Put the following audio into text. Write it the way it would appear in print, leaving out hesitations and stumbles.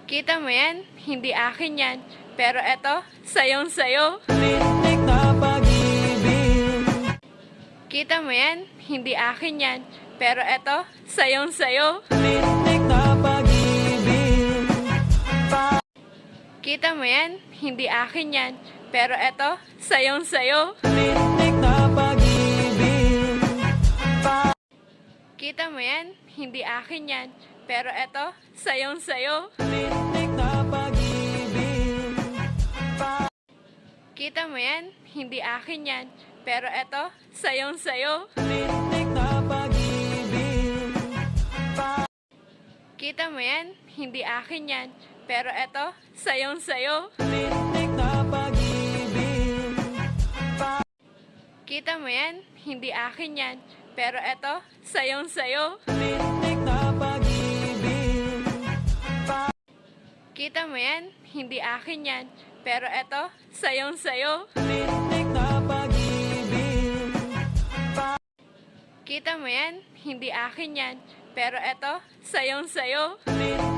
Kita mo yan? Hindi akin yan. Pero eto, sayong sayo. Tinik na pag-ibig. Kita mo yan? Hindi akin yan. Pero eto, sayong sayo. Tinik na pag-ibig. Kita mo yan? Hindi akin yan. Pero eto, sayong sayo. Tinik na pag-ibig. Kita mo yan? Hindi akin yan. Pero eto, sayong sayo. Tinik na pag-ibig. Kita mo yan? Hindi akin yan. Pero eto, sayong sayo. Tinik na pag-ibig. Kita mo yan? Hindi akin yan. Pero eto, sayong sayo. Tinik na pag-ibig. Kita mo yan? Hindi akin yan. Pero eto, sayong sayo. Tinik na pag-ibig. Kita mo yan? Hindi akin yan. Pero eto, sayong sayo. Tinik na pag-ibig. Kita mo yan? Hindi akin yan. Pero eto, sayong sayo. Tinik